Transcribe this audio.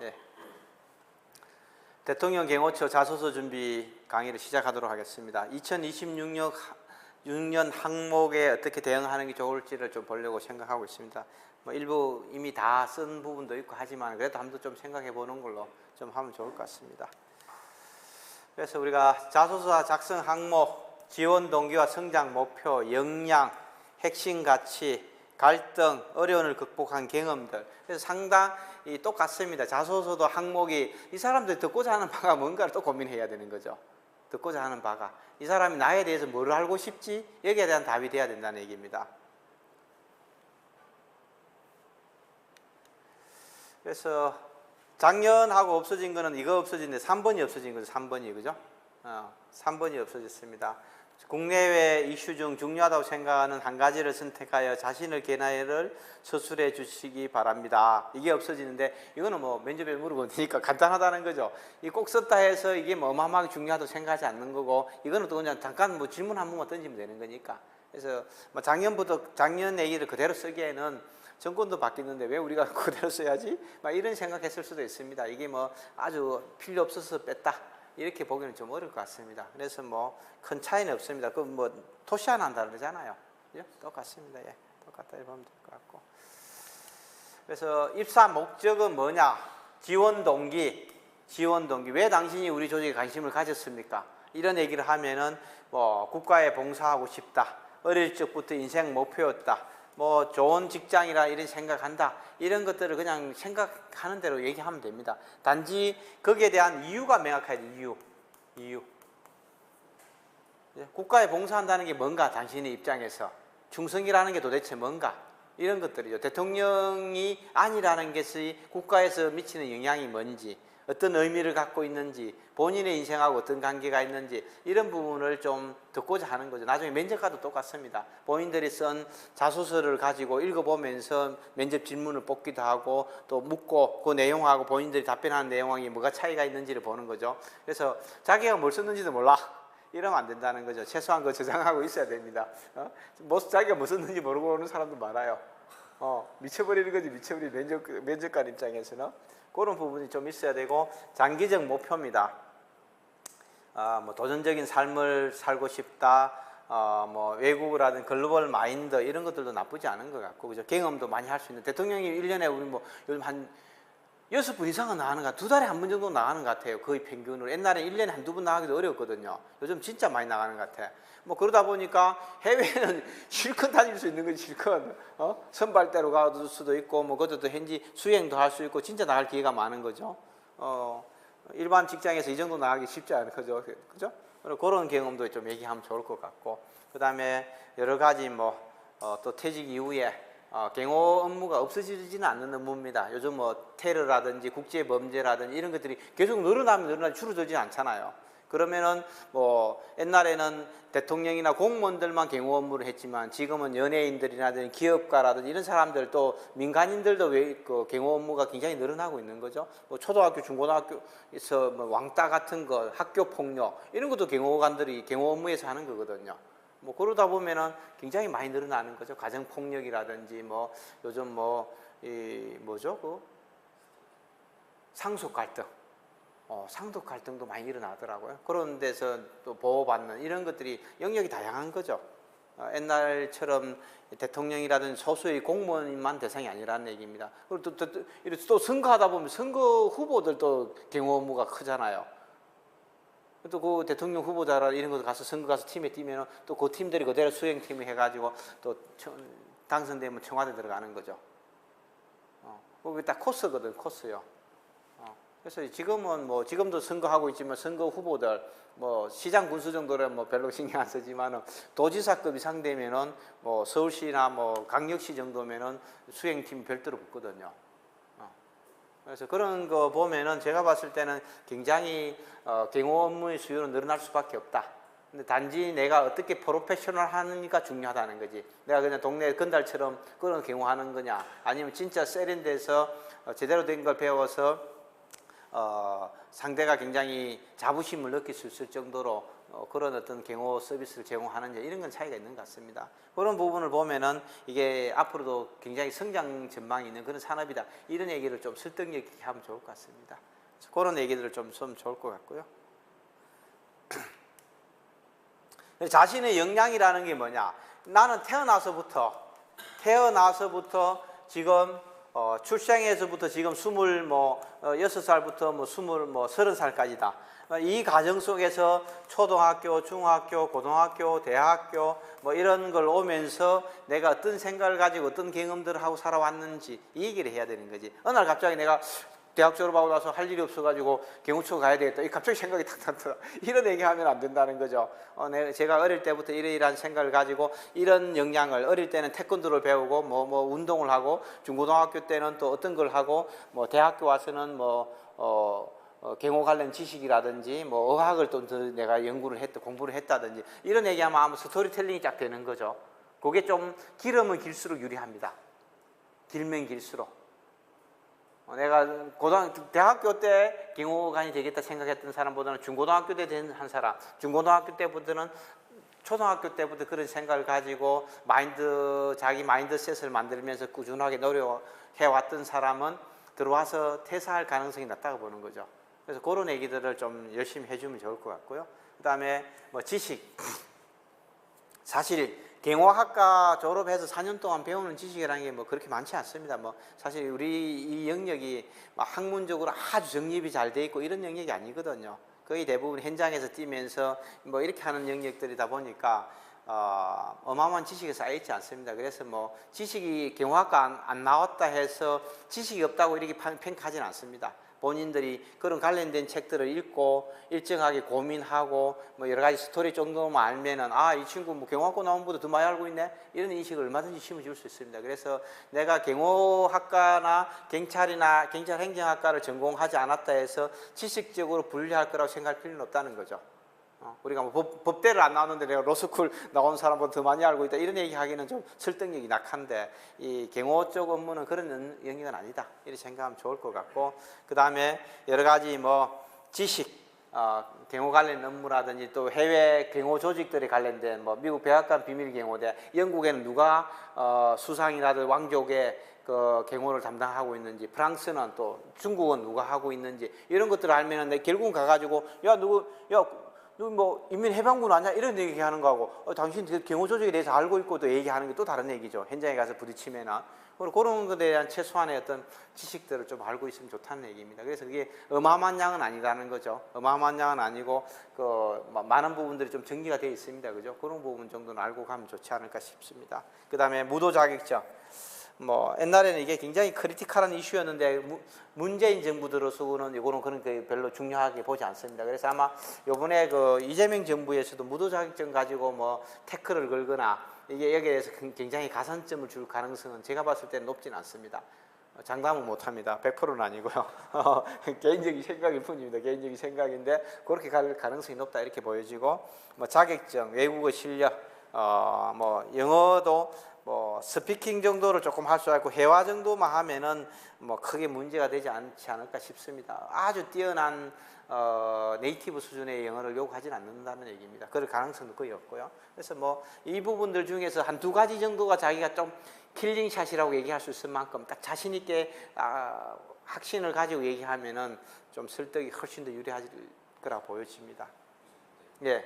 예. 대통령 경호처 자소서 준비 강의를 시작하도록 하겠습니다. 2026년 항목에 어떻게 대응하는 게 좋을지를 좀 보려고 생각하고 있습니다. 뭐 일부 이미 다 쓴 부분도 있고 하지만 그래도 한번 좀 생각해 보는 걸로 좀 하면 좋을 것 같습니다. 그래서 우리가 자소서 작성 항목, 지원 동기와 성장 목표, 역량, 핵심 가치, 갈등, 어려움을 극복한 경험들. 그래서 상당히 똑같습니다. 자소서도 항목이 이 사람들이 듣고자 하는 바가 뭔가를 또 고민해야 되는 거죠. 듣고자 하는 바가. 이 사람이 나에 대해서 뭘 알고 싶지? 여기에 대한 답이 돼야 된다는 얘기입니다. 그래서 작년하고 없어진 거는 이거 없어진데 3번이 없어진 거죠. 3번이 그죠? 3번이 없어졌습니다. 국내외 이슈 중 중요하다고 생각하는 한 가지를 선택하여 자신의 견해를 서술해 주시기 바랍니다. 이게 없어지는데 이거는 뭐 면접에 물어보면 되니까 간단하다는 거죠. 이 꼭 썼다 해서 이게 뭐 어마어마하게 중요하다고 생각하지 않는 거고 이거는 또 그냥 잠깐 뭐 질문 한 번만 던지면 되는 거니까. 그래서 뭐 작년 얘기를 그대로 쓰기에는 정권도 바뀌는데 왜 우리가 그대로 써야지? 막 이런 생각했을 수도 있습니다. 이게 뭐 아주 필요 없어서 뺐다. 이렇게 보기는 좀 어려울 것 같습니다. 그래서 뭐 큰 차이는 없습니다. 그 뭐 토시 하나 다르잖아요. 그죠? 똑같습니다. 예, 똑같다 보면 될 것 같고. 그래서 입사 목적은 뭐냐? 지원 동기. 왜 당신이 우리 조직에 관심을 가졌습니까? 이런 얘기를 하면은 뭐 국가에 봉사하고 싶다. 어릴 적부터 인생 목표였다. 뭐 좋은 직장이라 이런 생각한다. 이런 것들을 그냥 생각하는 대로 얘기하면 됩니다. 단지 거기에 대한 이유가 명확해야 돼요. 이유. 국가에 봉사한다는 게 뭔가 당신의 입장에서 충성이라는 게 도대체 뭔가 이런 것들이죠. 대통령이 아니라는 것이 국가에서 미치는 영향이 뭔지 어떤 의미를 갖고 있는지 본인의 인생하고 어떤 관계가 있는지 이런 부분을 좀 듣고자 하는 거죠. 나중에 면접과도 똑같습니다. 본인들이 쓴 자소서를 가지고 읽어보면서 면접 질문을 뽑기도 하고 또 묻고 그 내용하고 본인들이 답변하는 내용이 뭐가 차이가 있는지를 보는 거죠. 그래서 자기가 뭘 썼는지도 몰라. 이러면 안 된다는 거죠. 최소한 그거 저장하고 있어야 됩니다. 자기가 뭐 썼는지 모르고 오는 사람도 많아요. 미쳐버리는 거지. 면접관 입장에서는. 그런 부분이 좀 있어야 되고 장기적 목표입니다. 뭐 도전적인 삶을 살고 싶다. 뭐 외국이라든 글로벌 마인드 이런 것들도 나쁘지 않은 것 같고 그죠? 경험도 많이 할 수 있는 대통령이 1년에 우리 뭐 요즘 한 6분 이상은 나가는 것 같아요. 2달에 한 번 정도 나가는 것 같아요. 거의 평균으로. 옛날에 1년에 한두 번 나가기도 어려웠거든요. 요즘 진짜 많이 나가는 것 같아요. 뭐 그러다 보니까 해외는 실컷 다닐 수 있는 거지, 실컷. 선발대로 갈 수도 있고, 뭐 그것도 현지 수행도 할 수 있고, 진짜 나갈 기회가 많은 거죠. 일반 직장에서 이 정도 나가기 쉽지 않은 거죠. 그죠? 그런 경험도 좀 얘기하면 좋을 것 같고. 그 다음에 여러 가지 또 퇴직 이후에 경호 업무가 없어지지는 않는 업무입니다. 요즘 뭐 테러라든지 국제범죄라든지 이런 것들이 계속 늘어나면 줄어들지는 않잖아요. 그러면은 뭐 옛날에는 대통령이나 공무원들만 경호 업무를 했지만 지금은 연예인들이라든지 기업가라든지 이런 사람들 또 민간인들도 그 경호 업무가 굉장히 늘어나고 있는 거죠. 뭐 초등학교, 중고등학교에서 뭐 왕따 같은 거, 학교 폭력 이런 것도 경호관들이 경호 업무에서 하는 거거든요. 뭐 그러다 보면은 굉장히 많이 늘어나는 거죠. 가정 폭력이라든지 뭐 요즘 상속 갈등, 상속 갈등도 많이 일어나더라고요. 그런 데서 또 보호받는 이런 것들이 영역이 다양한 거죠. 옛날처럼 대통령이라든지 소수의 공무원만 대상이 아니라는 얘기입니다. 그리고 또 선거하다 보면 선거 후보들도 경호 업무가 크잖아요. 또 그 대통령 후보자라 이런 거 가서 선거 가서 팀에 뛰면 또 그 팀들이 그대로 수행팀을 해가지고 또 당선되면 청와대 들어가는 거죠. 그게 딱 코스거든, 코스요. 그래서 지금도 선거하고 있지만 선거 후보들 뭐 시장 군수 정도는 뭐 별로 신경 안 쓰지만은 도지사급 이상 되면은 뭐 서울시나 뭐 강력시 정도면은 수행팀 별도로 붙거든요. 그래서 그런 거 보면은 제가 봤을 때는 굉장히 경호 업무의 수요는 늘어날 수밖에 없다. 근데 단지 내가 어떻게 프로페셔널 하느니까 중요하다는 거지. 내가 그냥 동네 건달처럼 그런 경호하는 거냐, 아니면 진짜 세련돼서 제대로 된 걸 배워서 상대가 굉장히 자부심을 느낄 수 있을 정도로 그런 어떤 경호 서비스를 제공하는지 이런 건 차이가 있는 것 같습니다. 그런 부분을 보면은 이게 앞으로도 굉장히 성장 전망이 있는 그런 산업이다. 이런 얘기를 좀 설득력 있게 하면 좋을 것 같습니다. 그런 얘기들을 좀 하면 좋을 것 같고요. 자신의 역량이라는 게 뭐냐? 나는 태어나서부터 지금 출생에서부터 지금 26살부터 30살까지다. 이 과정 속에서 초등학교, 중학교, 고등학교, 대학교 이런 걸 오면서 내가 어떤 생각을 가지고 어떤 경험들을 하고 살아왔는지 이 얘기를 해야 되는 거지. 어느 날 갑자기 내가 대학 졸업하고 나서 할 일이 없어가지고 경호처 가야 되겠다. 갑자기 생각이 탁 나더라. 이런 얘기하면 안 된다는 거죠. 제가 어릴 때부터 이러이러한 생각을 가지고 이런 역량을 어릴 때는 태권도를 배우고 운동을 하고 중고등학교 때는 또 어떤 걸 하고 대학교 와서는 경호 관련 지식이라든지 의학을 또 내가 공부를 했다든지 이런 얘기하면 아마 스토리텔링이 쫙 되는 거죠. 그게 좀 길으면 길수록 유리합니다. 길면 길수록. 내가 대학교 때 경호관이 되겠다 생각했던 사람보다는 중고등학교 때 된 한 사람, 중고등학교 때부터는 초등학교 때부터 그런 생각을 가지고 자기 마인드셋을 만들면서 꾸준하게 노력해왔던 사람은 들어와서 퇴사할 가능성이 낮다고 보는 거죠. 그래서 그런 얘기들을 좀 열심히 해주면 좋을 것 같고요. 그 다음에 지식. 사실 경호학과 졸업해서 4년 동안 배우는 지식이라는 게 그렇게 많지 않습니다. 사실 우리 이 영역이 학문적으로 아주 정립이 잘 돼 있고 이런 영역이 아니거든요. 거의 대부분 현장에서 뛰면서 이렇게 하는 영역들이다 보니까 어마어마한 지식이 쌓여있지 않습니다. 그래서 지식이 경호학과 안 나왔다 해서 지식이 없다고 이렇게 평가하지는 않습니다. 본인들이 그런 관련된 책들을 읽고 일정하게 고민하고 여러 가지 스토리 정도만 알면은 이 친구 경호학과 나온 것보다 더 많이 알고 있네 이런 인식을 얼마든지 심어줄 수 있습니다. 그래서 내가 경호학과나 경찰이나 경찰행정학과를 전공하지 않았다 해서 지식적으로 불리할 거라고 생각할 필요는 없다는 거죠. 우리가 법대를 안 나왔는데 내가 로스쿨 나온 사람보다 더 많이 알고 있다 이런 얘기 하기는 좀 설득력이 약한데 이 경호 쪽 업무는 그런 영역은 아니다 이렇게 생각하면 좋을 것 같고, 그 다음에 여러 가지 지식 경호 관련 업무라든지 또 해외 경호 조직들에 관련된 미국 백악관 비밀경호대, 영국에는 누가 수상이라든 왕족의 그 경호를 담당하고 있는지, 프랑스는 또 중국은 누가 하고 있는지 이런 것들을 알면은 결국은 가가지고 너 인민해방군 아니야? 이런 얘기하는 거하고 당신 그 경호 조직에 대해서 알고 있고 또 얘기하는 게 또 다른 얘기죠. 현장에 가서 부딪히면은. 그런 것에 대한 최소한의 어떤 지식들을 좀 알고 있으면 좋다는 얘기입니다. 그래서 그게 어마어마한 양은 아니라는 거죠. 어마어마한 양은 아니고 많은 부분들이 좀 정리가 되어 있습니다. 그죠? 그런 부분 정도는 알고 가면 좋지 않을까 싶습니다. 그 다음에 무도 자격증. 옛날에는 이게 굉장히 크리티컬한 이슈였는데 문재인 정부 들어서는 이거는 그런 게 별로 중요하게 보지 않습니다. 그래서 아마 이번에 이재명 정부에서도 무도 자격증 가지고 태클을 걸거나 이게 여기에 대해서 굉장히 가산점을 줄 가능성은 제가 봤을 때는 높지는 않습니다. 장담은 못합니다. 100%는 아니고요. 개인적인 생각일 뿐입니다. 개인적인 생각인데 그렇게 갈 가능성이 높다 이렇게 보여지고, 자격증, 외국어 실력, 영어도 스피킹 정도를 조금 할 수 있고 회화 정도만 하면은 크게 문제가 되지 않지 않을까 싶습니다. 아주 뛰어난 네이티브 수준의 영어를 요구하지는 않는다는 얘기입니다. 그럴 가능성도 거의 없고요. 그래서 이 부분들 중에서 한두 가지 정도가 자기가 좀 킬링샷이라고 얘기할 수 있을 만큼 딱 자신 있게 확신을 가지고 얘기하면은 좀 설득이 훨씬 더 유리할 거라 보여집니다. 예.